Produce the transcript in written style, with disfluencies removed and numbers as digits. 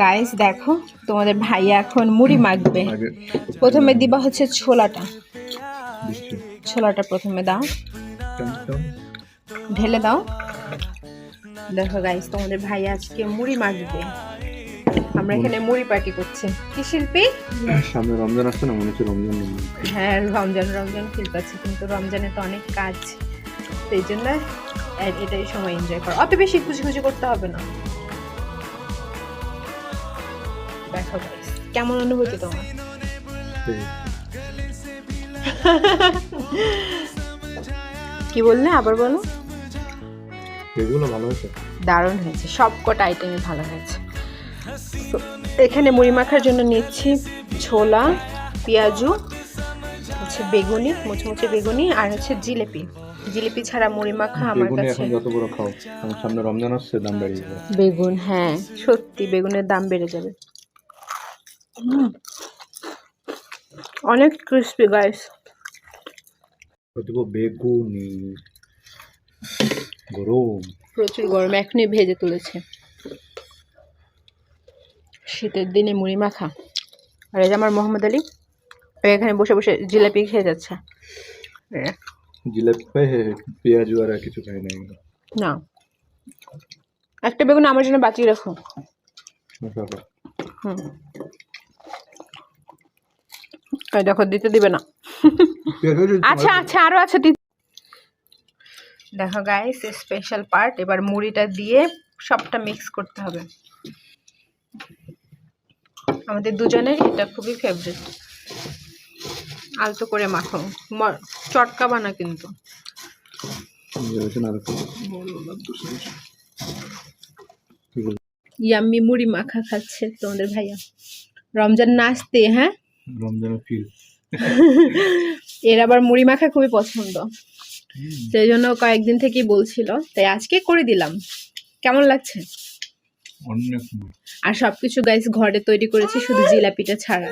Guys দেখো তোমাদের ভাইয়া এখন মুড়ি মাখবে। প্রথমে দিবা হচ্ছে ছোলাটা প্রথমে দাও, ঢেলে দাও। দেখো গাইস তোমাদের ভাইয়া আজকে মুড়ি মাখবে। আমরা এখানে মুড়ি পার্টি করছি। কি শিল্পী? সামনে রমজান আসছে না, মনে হচ্ছে রমজান। হ্যাঁ রমজান ফিল পাচ্ছি, কিন্তু রমজানে তো অনেক কাজ, সেই জন্য এটাই সময় এনজয় করো। অত বেশি খুশি করতে হবে না। দেখো গাইস কেমন অনুভূতি তোমার? কি বললে আবার বলো? এগুলো ভালো হয়েছে, দারুণ হয়েছে, সব কটা আইটেমই ভালো হয়েছে। এখানে মুড়ি মাখার জন্য নিচ্ছি ছোলা, পেঁয়াজু, হচ্ছে বেগুনি, মুচমুচে বেগুনি, আর হচ্ছে জিলেপি। জিলেপি ছাড়া মুড়ি মাখা আমার কাছে এখন যত বড় খাও, সামনে রমজান আসছে, দাম বেড়ে যাবে। বেগুন, হ্যাঁ সত্যি বেগুনের দাম বেড়ে যাবে। অনেক ক্রিস্পি গাইস। বেগুনি গরম, প্রচুর গরম, এখনই ভেজে তুলেছে। শীতের দিনে মুড়ি মাখা। আর এই যে আমার মোহাম্মদ আলী এখানে বসে বসে জিলাপি খেয়ে যাচ্ছে। জিলাপি খাই, পেঁয়াজ আর কিছু খাই না। না, একটা বেগুন আমার জন্য বাঁচিয়ে রাখো। দেখো দিতে দিবে না। আচ্ছা আচ্ছা আরো আছে। দেখো গাইস স্পেশাল পার্ট, এবার মুড়িটা দিয়ে সবটা মিক্স করতে হবে। আমাদের দুজনের এটা খুবই ফেভারিট। আলতো করে মাখো, চটকাবা না কিন্তু। ইয়াম্মি মুড়ি মাখা খাচ্ছে তোমাদের ভাইয়া। রমজান না আসতে, হ্যাঁ রমজানের ফিল। এর আবার মুড়ি মাখা খুবই পছন্দ, সেই জন্য কয়েকদিন থেকেই বলছিল, তাই আজকে করে দিলাম। কেমন লাগছে? অনেক। আর সবকিছু গাইস ঘরে তৈরি করেছি, শুধু জিলাপিটা ছাড়া।